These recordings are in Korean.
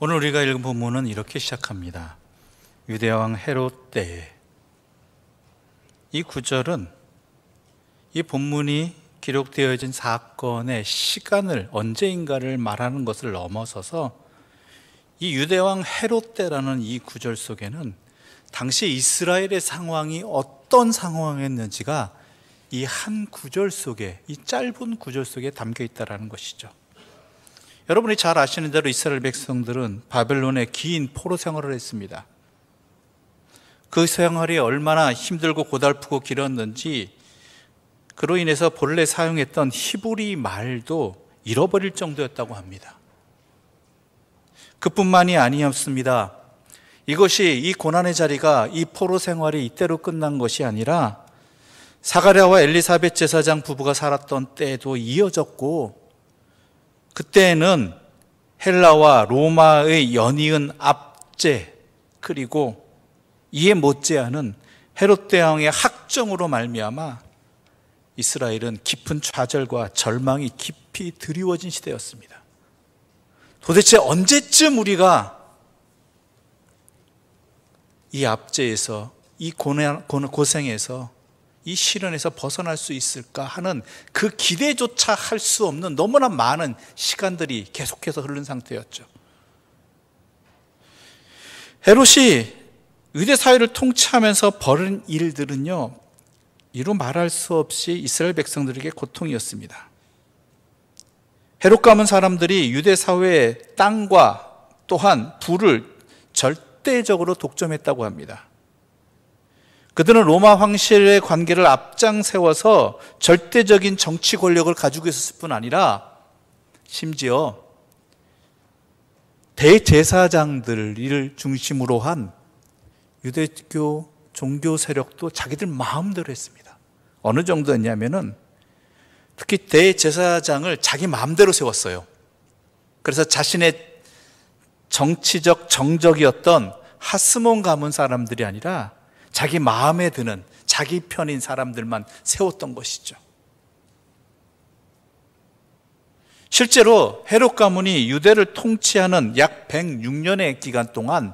오늘 우리가 읽은 본문은 이렇게 시작합니다. 유대왕 헤롯 때에. 이 구절은 이 본문이 기록되어진 사건의 시간을 언제인가를 말하는 것을 넘어서서 이 유대왕 헤롯 때라는 이 구절 속에는 당시 이스라엘의 상황이 어떤 상황이었는지가 이 한 구절 속에, 이 짧은 구절 속에 담겨 있다는 것이죠. 여러분이 잘 아시는 대로 이스라엘 백성들은 바벨론의 긴 포로 생활을 했습니다. 그 생활이 얼마나 힘들고 고달프고 길었는지 그로 인해서 본래 사용했던 히브리 말도 잃어버릴 정도였다고 합니다. 그뿐만이 아니었습니다. 이것이, 이 고난의 자리가, 이 포로 생활이 이때로 끝난 것이 아니라 사가랴와 엘리사벳 제사장 부부가 살았던 때에도 이어졌고, 그때는 헬라와 로마의 연이은 압제, 그리고 이에 못지않은 헤롯 대왕의 학정으로 말미암아 이스라엘은 깊은 좌절과 절망이 깊이 드리워진 시대였습니다. 도대체 언제쯤 우리가 이 압제에서, 이 고생에서, 이 시련에서 벗어날 수 있을까 하는 그 기대조차 할 수 없는 너무나 많은 시간들이 계속해서 흐른 상태였죠. 헤롯이 유대 사회를 통치하면서 벌인 일들은요, 이루 말할 수 없이 이스라엘 백성들에게 고통이었습니다. 헤롯 가문 사람들이 유대 사회의 땅과 또한 부를 절대적으로 독점했다고 합니다. 그들은 로마 황실의 관계를 앞장 세워서 절대적인 정치 권력을 가지고 있었을 뿐 아니라 심지어 대제사장들을 중심으로 한 유대교 종교 세력도 자기들 마음대로 했습니다. 어느 정도였냐면은 특히 대제사장을 자기 마음대로 세웠어요. 그래서 자신의 정치적 정적이었던 하스몬 가문 사람들이 아니라 자기 마음에 드는 자기 편인 사람들만 세웠던 것이죠. 실제로 헤롯 가문이 유대를 통치하는 약 106년의 기간 동안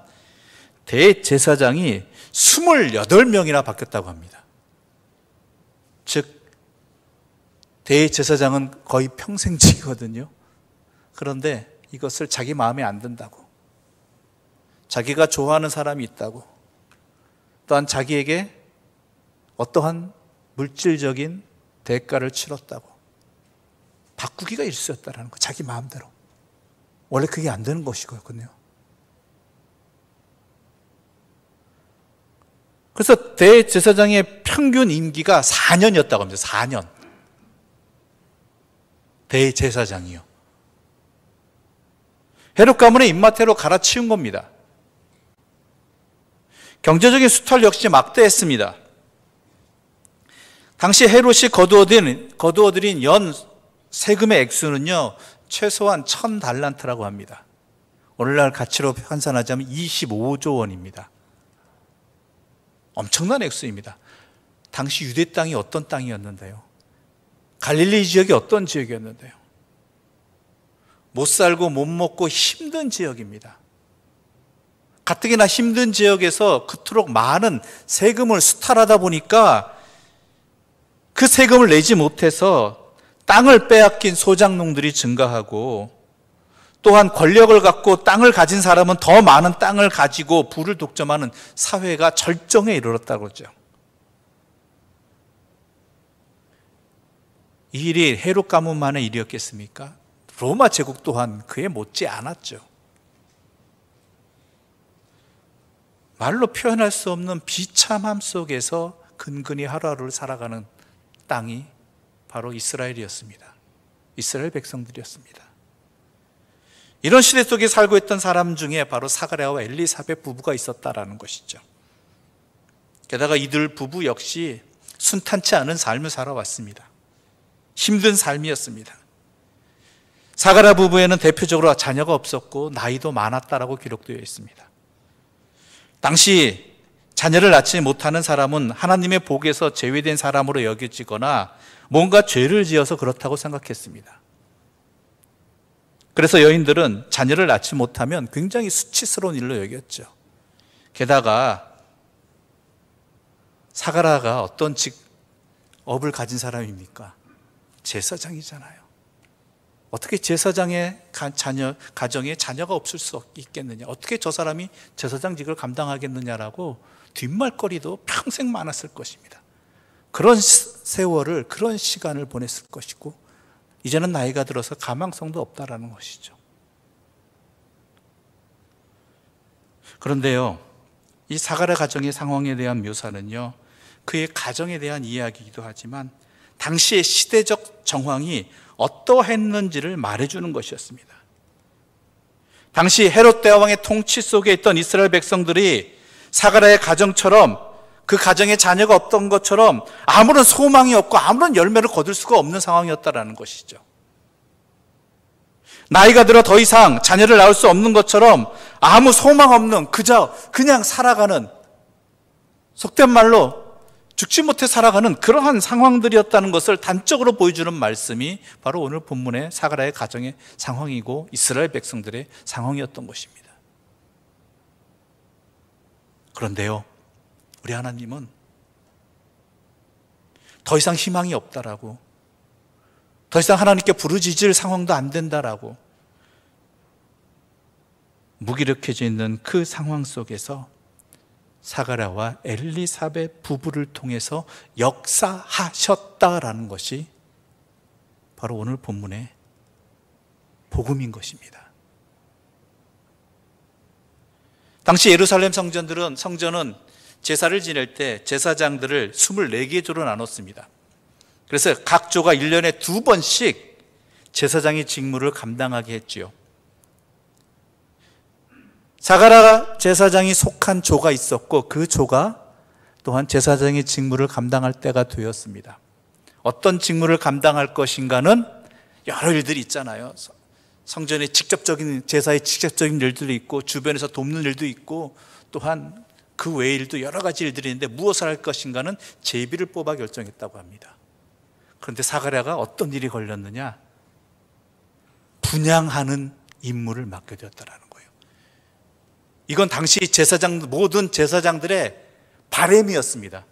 대제사장이 28명이나 바뀌었다고 합니다. 즉 대제사장은 거의 평생직이거든요. 그런데 이것을 자기 마음에 안 든다고, 자기가 좋아하는 사람이 있다고, 또한 자기에게 어떠한 물질적인 대가를 치렀다고 바꾸기가 일쑤였다는 거, 자기 마음대로. 원래 그게 안 되는 것이거든요. 그래서 대제사장의 평균 임기가 4년이었다고 합니다. 4년. 대제사장이요. 헤롯 가문의 입맛대로 갈아치운 겁니다. 경제적인 수탈 역시 막대했습니다. 당시 헤롯이 거두어들인 연 세금의 액수는요, 최소한 1000달란트라고 합니다. 오늘날 가치로 환산하자면 25조 원입니다. 엄청난 액수입니다. 당시 유대 땅이 어떤 땅이었는데요? 갈릴리 지역이 어떤 지역이었는데요? 못 살고 못 먹고 힘든 지역입니다. 가뜩이나 힘든 지역에서 그토록 많은 세금을 수탈하다 보니까 그 세금을 내지 못해서 땅을 빼앗긴 소작농들이 증가하고, 또한 권력을 갖고 땅을 가진 사람은 더 많은 땅을 가지고 부를 독점하는 사회가 절정에 이르렀다고 그러죠. 이 일이 헤롯 가문만의 일이었겠습니까? 로마 제국 또한 그에 못지 않았죠. 말로 표현할 수 없는 비참함 속에서 근근히 하루하루를 살아가는 땅이 바로 이스라엘이었습니다. 이스라엘 백성들이었습니다. 이런 시대 속에 살고 있던 사람 중에 바로 사가랴와 엘리사벳 부부가 있었다라는 것이죠. 게다가 이들 부부 역시 순탄치 않은 삶을 살아왔습니다. 힘든 삶이었습니다. 사가랴 부부에는 대표적으로 자녀가 없었고 나이도 많았다라고 기록되어 있습니다. 당시 자녀를 낳지 못하는 사람은 하나님의 복에서 제외된 사람으로 여겨지거나 뭔가 죄를 지어서 그렇다고 생각했습니다. 그래서 여인들은 자녀를 낳지 못하면 굉장히 수치스러운 일로 여겼죠. 게다가 사가라가 어떤 직업을 가진 사람입니까? 제사장이잖아요. 어떻게 제사장의 가정에 자녀가 없을 수 있겠느냐? 어떻게 저 사람이 제사장직을 감당하겠느냐라고 뒷말거리도 평생 많았을 것입니다. 그런 세월을, 그런 시간을 보냈을 것이고, 이제는 나이가 들어서 가망성도 없다라는 것이죠. 그런데요, 이 사가랴 가정의 상황에 대한 묘사는요, 그의 가정에 대한 이야기이기도 하지만 당시의 시대적 정황이 어떠했는지를 말해주는 것이었습니다. 당시 헤롯 대왕의 통치 속에 있던 이스라엘 백성들이 사가랴의 가정처럼, 그 가정에 자녀가 없던 것처럼 아무런 소망이 없고 아무런 열매를 거둘 수가 없는 상황이었다라는 것이죠. 나이가 들어 더 이상 자녀를 낳을 수 없는 것처럼 아무 소망 없는, 그냥 살아가는, 속된 말로 죽지 못해 살아가는 그러한 상황들이었다는 것을 단적으로 보여주는 말씀이 바로 오늘 본문의 사가랴의 가정의 상황이고 이스라엘 백성들의 상황이었던 것입니다. 그런데요, 우리 하나님은 더 이상 희망이 없다라고, 더 이상 하나님께 부르짖을 상황도 안 된다라고 무기력해져 있는 그 상황 속에서 사가랴와 엘리사벳 부부를 통해서 역사하셨다라는 것이 바로 오늘 본문의 복음인 것입니다. 당시 예루살렘 성전은 제사를 지낼 때 제사장들을 24개 조로 나눴습니다. 그래서 각 조가 1년에 2번씩 제사장의 직무를 감당하게 했지요. 사가랴 제사장이 속한 조가 있었고, 그 조가 또한 제사장의 직무를 감당할 때가 되었습니다. 어떤 직무를 감당할 것인가는 여러 일들이 있잖아요. 성전의 직접적인, 제사의 직접적인 일들도 있고, 주변에서 돕는 일도 있고, 또한 그 외의 일도 여러 가지 일들이 있는데 무엇을 할 것인가는 제비를 뽑아 결정했다고 합니다. 그런데 사가랴가 어떤 일이 걸렸느냐? 분향하는 임무를 맡게 되었다라는 거예요. 이건 당시 모든 제사장들의 바램이었습니다.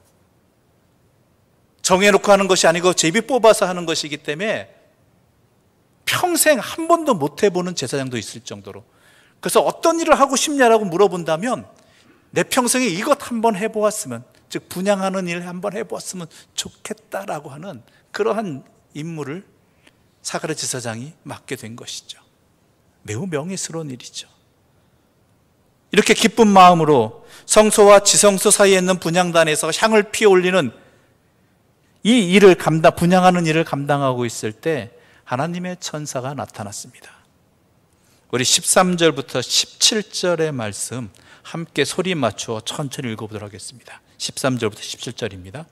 정해놓고 하는 것이 아니고 제비 뽑아서 하는 것이기 때문에 평생 한 번도 못 해보는 제사장도 있을 정도로. 그래서 어떤 일을 하고 싶냐라고 물어본다면 내 평생에 이것 한번 해보았으면, 즉 분향하는 일 한번 해보았으면 좋겠다라고 하는 그러한 임무를 사가랴 제사장이 맡게 된 것이죠. 매우 명예스러운 일이죠. 이렇게 기쁜 마음으로 성소와 지성소 사이에 있는 분향단에서 향을 피워 올리는 이 일을 분향하는 일을 감당하고 있을 때 하나님의 천사가 나타났습니다. 우리 13절부터 17절의 말씀 함께 소리 맞추어 천천히 읽어보도록 하겠습니다. 13절부터 17절입니다.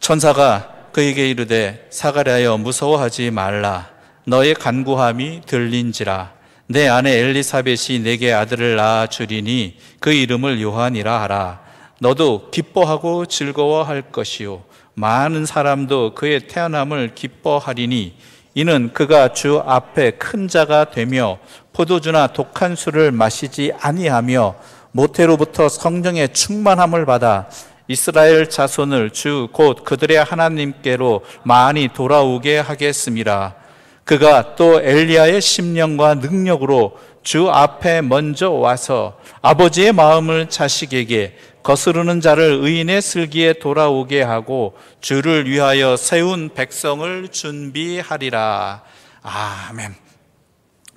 천사가 그에게 이르되 사가랴여 무서워하지 말라. 너의 간구함이 들린지라. 내 아내 엘리사벳이 내게 아들을 낳아 주리니 그 이름을 요한이라 하라. 너도 기뻐하고 즐거워할 것이요 많은 사람도 그의 태어남을 기뻐하리니 이는 그가 주 앞에 큰 자가 되며 포도주나 독한 술을 마시지 아니하며 모태로부터 성령의 충만함을 받아 이스라엘 자손을 주 곧 그들의 하나님께로 많이 돌아오게 하겠습니다. 그가 또 엘리야의 심령과 능력으로 주 앞에 먼저 와서 아버지의 마음을 자식에게 거스르는 자를 의인의 슬기에 돌아오게 하고 주를 위하여 세운 백성을 준비하리라. 아멘.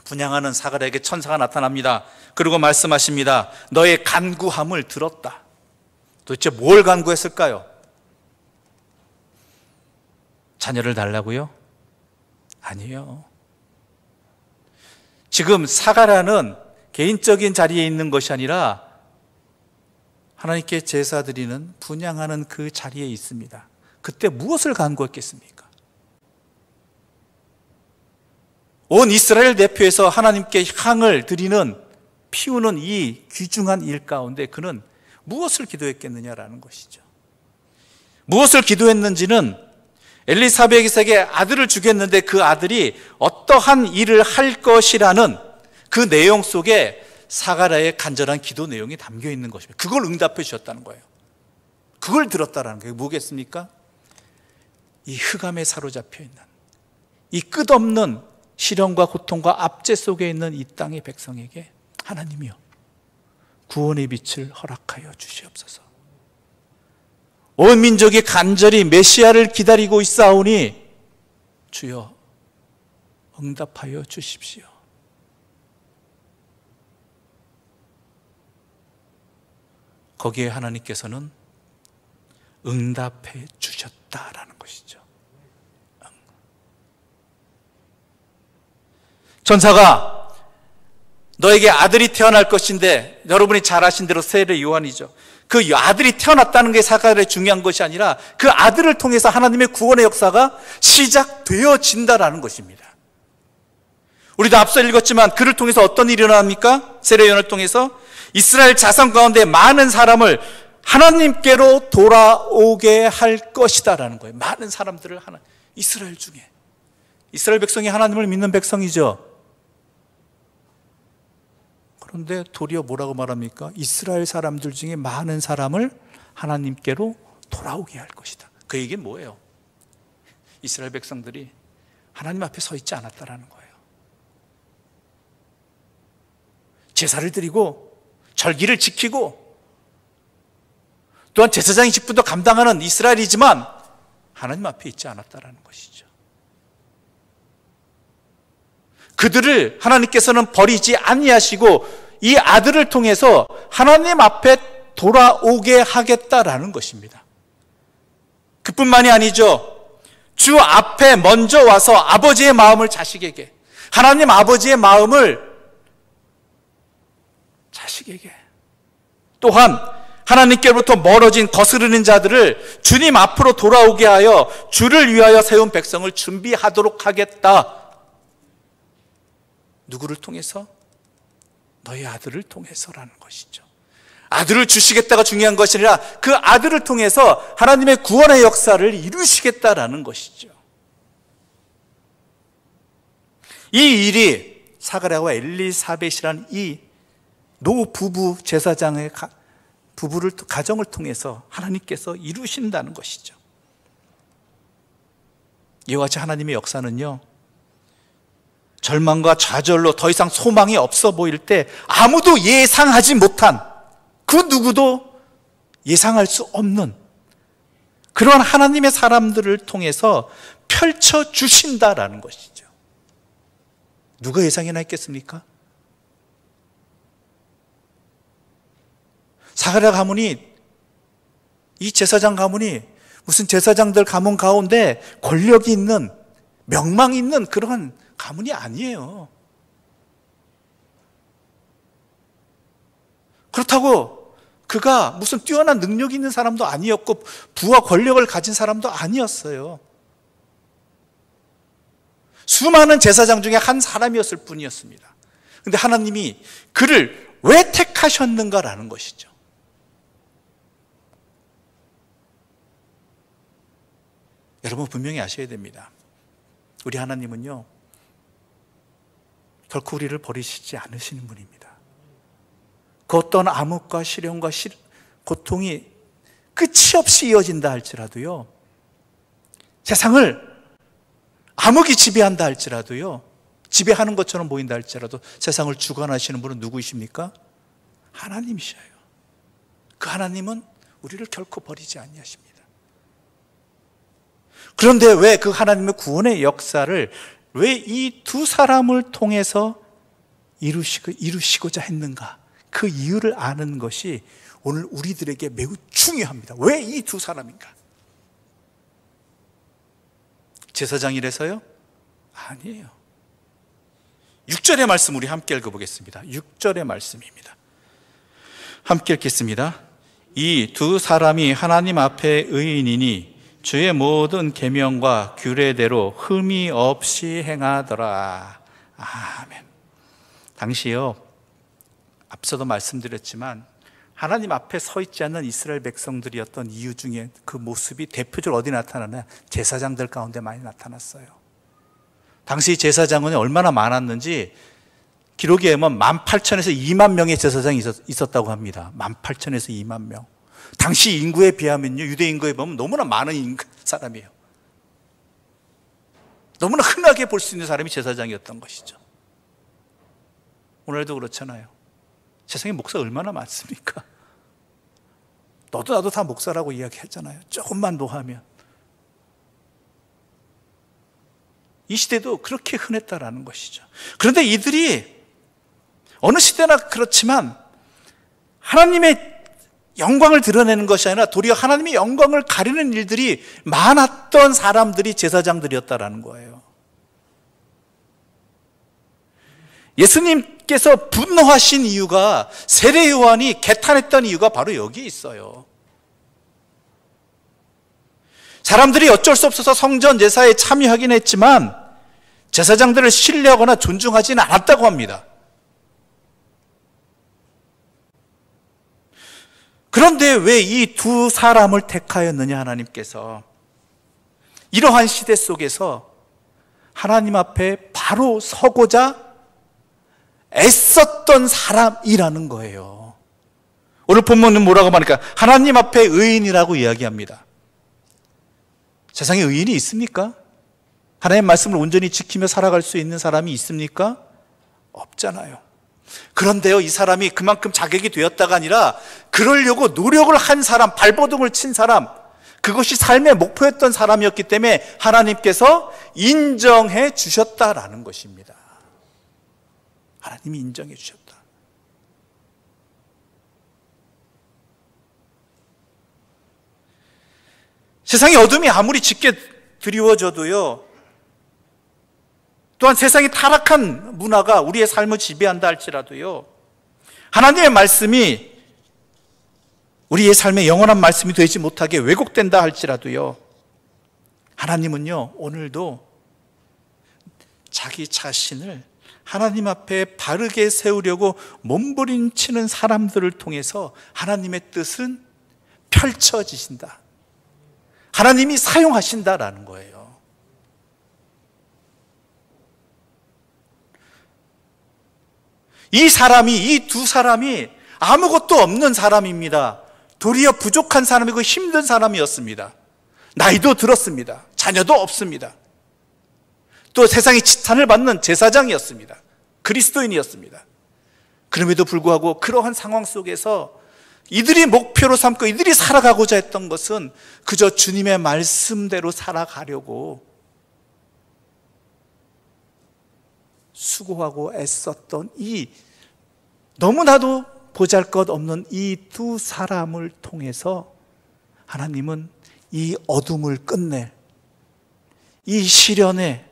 분향하는 사가랴에게 천사가 나타납니다. 그리고 말씀하십니다. 너의 간구함을 들었다. 도대체 뭘 간구했을까요? 자녀를 달라고요? 아니요. 지금 사가랴는 개인적인 자리에 있는 것이 아니라 하나님께 제사 드리는 분향하는 그 자리에 있습니다. 그때 무엇을 간구했겠습니까? 온 이스라엘 대표에서 하나님께 향을 드리는, 피우는 이 귀중한 일 가운데 그는 무엇을 기도했겠느냐라는 것이죠. 무엇을 기도했는지는 엘리사벳에게 아들을 주겠는데 그 아들이 어떠한 일을 할 것이라는 그 내용 속에 사가랴의 간절한 기도 내용이 담겨 있는 것입니다. 그걸 응답해 주셨다는 거예요. 그걸 들었다라는 거예요. 뭐겠습니까? 이 흑암에 사로잡혀 있는, 이 끝없는 시련과 고통과 압제 속에 있는 이 땅의 백성에게 하나님이여 구원의 빛을 허락하여 주시옵소서. 온 민족이 간절히 메시아를 기다리고 있사오니 주여 응답하여 주십시오. 거기에 하나님께서는 응답해 주셨다라는 것이죠. 전사가 너에게 아들이 태어날 것인데, 여러분이 잘 아신 대로 세례 요한이죠. 그 아들이 태어났다는 게 사가랴에 중요한 것이 아니라 그 아들을 통해서 하나님의 구원의 역사가 시작되어진다라는 것입니다. 우리도 앞서 읽었지만 그를 통해서 어떤 일이 일어납니까? 세례 요한을 통해서 이스라엘 자손 가운데 많은 사람을 하나님께로 돌아오게 할 것이다라는 거예요. 많은 사람들을 이스라엘 중에, 이스라엘 백성이 하나님을 믿는 백성이죠. 그런데 도리어 뭐라고 말합니까? 이스라엘 사람들 중에 많은 사람을 하나님께로 돌아오게 할 것이다. 그 얘기는 뭐예요? 이스라엘 백성들이 하나님 앞에 서 있지 않았다라는 거예요. 제사를 드리고 절기를 지키고 또한 제사장의 직분도 감당하는 이스라엘이지만 하나님 앞에 있지 않았다라는 것이죠. 그들을 하나님께서는 버리지 아니하시고 이 아들을 통해서 하나님 앞에 돌아오게 하겠다라는 것입니다. 그뿐만이 아니죠. 주 앞에 먼저 와서 아버지의 마음을 자식에게, 하나님 아버지의 마음을 자식에게, 또한 하나님께로부터 멀어진 거스르는 자들을 주님 앞으로 돌아오게 하여 주를 위하여 세운 백성을 준비하도록 하겠다. 누구를 통해서? 너희 아들을 통해서라는 것이죠. 아들을 주시겠다가 중요한 것이 아니라 그 아들을 통해서 하나님의 구원의 역사를 이루시겠다라는 것이죠. 이 일이 사가랴와 엘리사벳이라는 이 노부부 제사장의 가정을 통해서 하나님께서 이루신다는 것이죠. 이와 같이 하나님의 역사는요, 절망과 좌절로 더 이상 소망이 없어 보일 때 아무도 예상하지 못한, 그 누구도 예상할 수 없는 그런 하나님의 사람들을 통해서 펼쳐주신다라는 것이죠. 누가 예상이나 했겠습니까? 사가랴 가문이, 이 제사장 가문이 무슨 제사장들 가문 가운데 권력이 있는, 명망이 있는 그런 가문이 아니에요. 그렇다고 그가 무슨 뛰어난 능력이 있는 사람도 아니었고 부와 권력을 가진 사람도 아니었어요. 수많은 제사장 중에 한 사람이었을 뿐이었습니다. 그런데 하나님이 그를 왜 택하셨는가라는 것이죠. 여러분 분명히 아셔야 됩니다. 우리 하나님은요, 결코 우리를 버리시지 않으시는 분입니다. 그 어떤 암흑과 시련과 고통이 끝이 없이 이어진다 할지라도요, 세상을 암흑이 지배한다 할지라도요, 지배하는 것처럼 보인다 할지라도 세상을 주관하시는 분은 누구이십니까? 하나님이셔요. 그 하나님은 우리를 결코 버리지 아니하십니다. 그런데 왜 그 하나님의 구원의 역사를 왜 이 두 사람을 통해서 이루시고자 했는가? 그 이유를 아는 것이 오늘 우리들에게 매우 중요합니다. 왜 이 두 사람인가? 제사장이라서요? 아니에요. 6절의 말씀 우리 함께 읽어보겠습니다. 6절의 말씀입니다. 함께 읽겠습니다. 이 두 사람이 하나님 앞에 의인이니 주의 모든 계명과 규례대로 흠이 없이 행하더라. 아멘. 당시요, 앞서도 말씀드렸지만 하나님 앞에 서 있지 않는 이스라엘 백성들이었던 이유 중에 그 모습이 대표적으로 어디 나타나냐? 제사장들 가운데 많이 나타났어요. 당시 제사장은 얼마나 많았는지 기록에 의하면 18,000에서 2만 명의 제사장이 있었다고 합니다. 18,000에서 2만 명. 당시 인구에 비하면요, 유대 인구에 보면 너무나 많은 사람이에요. 너무나 흔하게 볼 수 있는 사람이 제사장이었던 것이죠. 오늘도 그렇잖아요. 세상에 목사 얼마나 많습니까? 너도 나도 다 목사라고 이야기하잖아요. 조금만 더 하면. 이 시대도 그렇게 흔했다라는 것이죠. 그런데 이들이 어느 시대나 그렇지만 하나님의 영광을 드러내는 것이 아니라 도리어 하나님의 영광을 가리는 일들이 많았던 사람들이 제사장들이었다라는 거예요. 예수님께서 분노하신 이유가, 세례 요한이 개탄했던 이유가 바로 여기에 있어요. 사람들이 어쩔 수 없어서 성전 제사에 참여하긴 했지만 제사장들을 신뢰하거나 존중하지는 않았다고 합니다. 그런데 왜 이 두 사람을 택하였느냐, 하나님께서? 이러한 시대 속에서 하나님 앞에 바로 서고자 애썼던 사람이라는 거예요. 오늘 본문은 뭐라고 말하니까 하나님 앞에 의인이라고 이야기합니다. 세상에 의인이 있습니까? 하나님의 말씀을 온전히 지키며 살아갈 수 있는 사람이 있습니까? 없잖아요. 그런데요, 이 사람이 그만큼 자격이 되었다가 아니라 그러려고 노력을 한 사람, 발버둥을 친 사람, 그것이 삶의 목표였던 사람이었기 때문에 하나님께서 인정해 주셨다라는 것입니다. 하나님이 인정해 주셨다. 세상의 어둠이 아무리 짙게 드리워져도요, 또한 세상의 타락한 문화가 우리의 삶을 지배한다 할지라도요, 하나님의 말씀이 우리의 삶의 영원한 말씀이 되지 못하게 왜곡된다 할지라도요, 하나님은요, 오늘도 자기 자신을 하나님 앞에 바르게 세우려고 몸부림치는 사람들을 통해서 하나님의 뜻은 펼쳐지신다. 하나님이 사용하신다라는 거예요. 이 두 사람이 아무것도 없는 사람입니다. 도리어 부족한 사람이고 힘든 사람이었습니다. 나이도 들었습니다. 자녀도 없습니다. 또 세상의 지탄을 받는 제사장이었습니다. 그리스도인이었습니다. 그럼에도 불구하고 그러한 상황 속에서 이들이 목표로 삼고 이들이 살아가고자 했던 것은 그저 주님의 말씀대로 살아가려고 수고하고 애썼던 이 너무나도 보잘것없는 이 두 사람을 통해서 하나님은 이 어둠을 끝낼, 이 시련에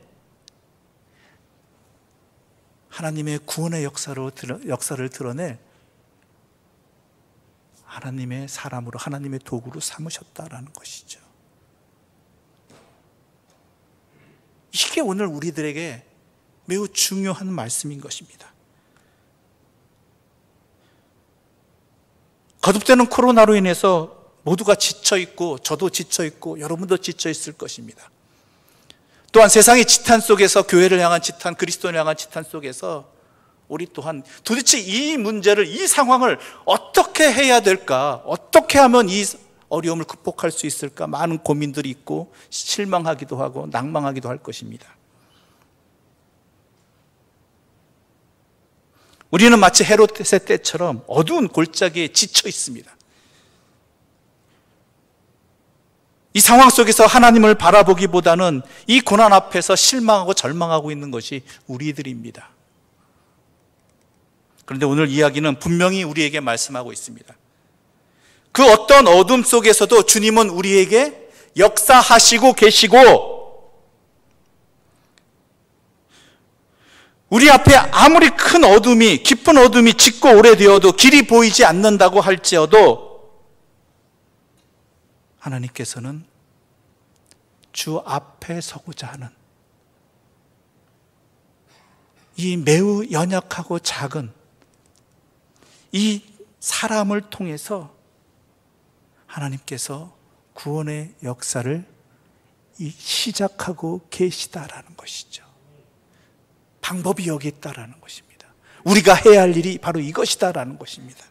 하나님의 구원의 역사를 드러낼 하나님의 사람으로, 하나님의 도구로 삼으셨다라는 것이죠. 이게 오늘 우리들에게 매우 중요한 말씀인 것입니다. 거듭되는 코로나로 인해서 모두가 지쳐있고, 저도 지쳐있고, 여러분도 지쳐있을 것입니다. 또한 세상의 지탄 속에서, 교회를 향한 지탄, 그리스도를 향한 지탄 속에서 우리 또한 도대체 이 문제를, 이 상황을 어떻게 해야 될까? 어떻게 하면 이 어려움을 극복할 수 있을까? 많은 고민들이 있고 실망하기도 하고 낭망하기도 할 것입니다. 우리는 마치 헤롯의 때처럼 어두운 골짜기에 지쳐 있습니다. 이 상황 속에서 하나님을 바라보기보다는 이 고난 앞에서 실망하고 절망하고 있는 것이 우리들입니다. 그런데 오늘 이야기는 분명히 우리에게 말씀하고 있습니다. 그 어떤 어둠 속에서도 주님은 우리에게 역사하시고 계시고, 우리 앞에 아무리 큰 어둠이, 깊은 어둠이 짙고 오래되어도 길이 보이지 않는다고 할지어도 하나님께서는 주 앞에 서고자 하는 이 매우 연약하고 작은 이 사람을 통해서 하나님께서 구원의 역사를 시작하고 계시다라는 것이죠. 방법이 여기 있다라는 것입니다. 우리가 해야 할 일이 바로 이것이다라는 것입니다.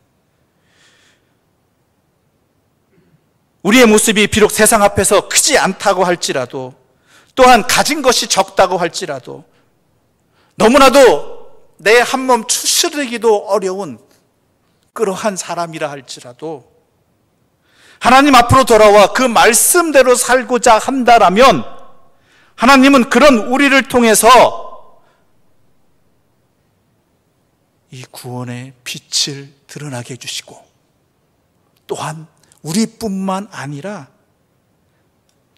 우리의 모습이 비록 세상 앞에서 크지 않다고 할지라도, 또한 가진 것이 적다고 할지라도, 너무나도 내 한 몸 추스르기도 어려운 그러한 사람이라 할지라도 하나님 앞으로 돌아와 그 말씀대로 살고자 한다라면 하나님은 그런 우리를 통해서 이 구원의 빛을 드러나게 해주시고, 또한 우리뿐만 아니라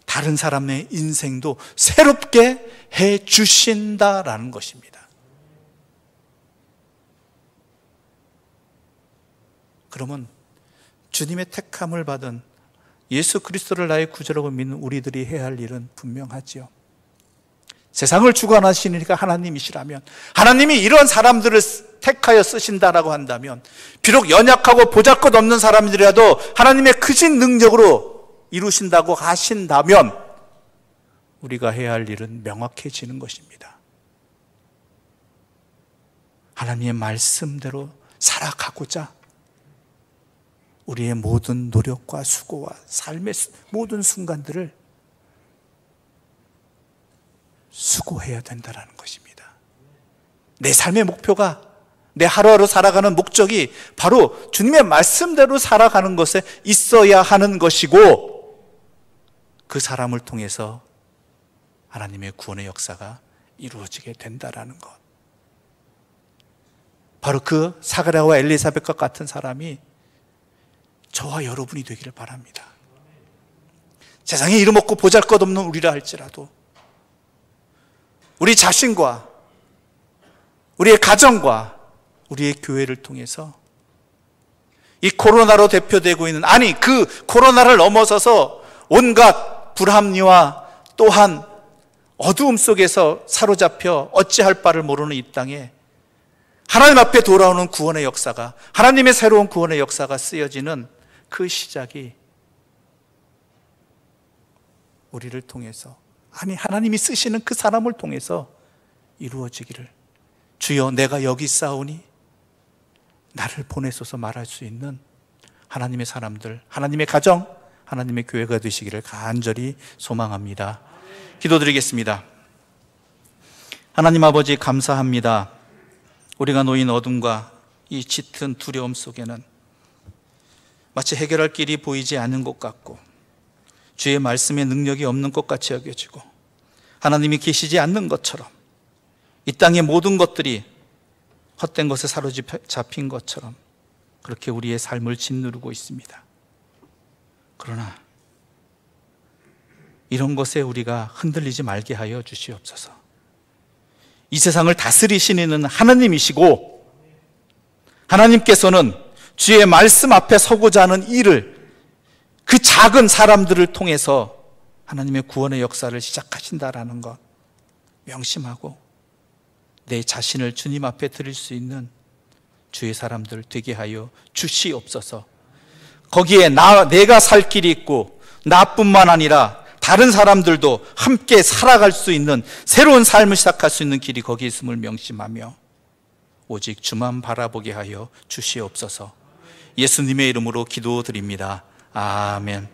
다른 사람의 인생도 새롭게 해주신다라는 것입니다. 그러면 주님의 택함을 받은 예수 그리스도를 나의 구주라고 믿는 우리들이 해야 할 일은 분명하지요. 세상을 주관하시니까 하나님이시라면, 하나님이 이런 사람들을 택하여 쓰신다라고 한다면, 비록 연약하고 보잘것없는 사람들이라도 하나님의 크신 능력으로 이루신다고 하신다면 우리가 해야 할 일은 명확해지는 것입니다. 하나님의 말씀대로 살아가고자 우리의 모든 노력과 수고와 삶의 모든 순간들을 수고해야 된다는 것입니다. 내 삶의 목표가, 내 하루하루 살아가는 목적이 바로 주님의 말씀대로 살아가는 것에 있어야 하는 것이고, 그 사람을 통해서 하나님의 구원의 역사가 이루어지게 된다는 것. 바로 그 사가랴와 엘리사벳과 같은 사람이 저와 여러분이 되기를 바랍니다. 세상에 이름 없고 보잘것없는 우리라 할지라도 우리 자신과 우리의 가정과 우리의 교회를 통해서 이 코로나로 대표되고 있는, 아니 그 코로나를 넘어서서 온갖 불합리와 또한 어두움 속에서 사로잡혀 어찌할 바를 모르는 이 땅에 하나님 앞에 돌아오는 구원의 역사가, 하나님의 새로운 구원의 역사가 쓰여지는 그 시작이 우리를 통해서, 아니 하나님이 쓰시는 그 사람을 통해서 이루어지기를, 주여 내가 여기 있사오니 나를 보내소서 말할 수 있는 하나님의 사람들, 하나님의 가정, 하나님의 교회가 되시기를 간절히 소망합니다. 기도드리겠습니다. 하나님 아버지 감사합니다. 우리가 놓인 어둠과 이 짙은 두려움 속에는 마치 해결할 길이 보이지 않는 것 같고, 주의 말씀의 능력이 없는 것 같이 여겨지고, 하나님이 계시지 않는 것처럼, 이 땅의 모든 것들이 헛된 것에 사로잡힌 것처럼 그렇게 우리의 삶을 짓누르고 있습니다. 그러나 이런 것에 우리가 흔들리지 말게 하여 주시옵소서. 이 세상을 다스리시는 하나님이시고, 하나님께서는 주의 말씀 앞에 서고자 하는 일을, 그 작은 사람들을 통해서 하나님의 구원의 역사를 시작하신다라는 것 명심하고, 내 자신을 주님 앞에 드릴 수 있는 주의 사람들 되게 하여 주시옵소서. 거기에 내가 살 길이 있고, 나뿐만 아니라 다른 사람들도 함께 살아갈 수 있는 새로운 삶을 시작할 수 있는 길이 거기에 있음을 명심하며 오직 주만 바라보게 하여 주시옵소서. 예수님의 이름으로 기도드립니다. 아멘.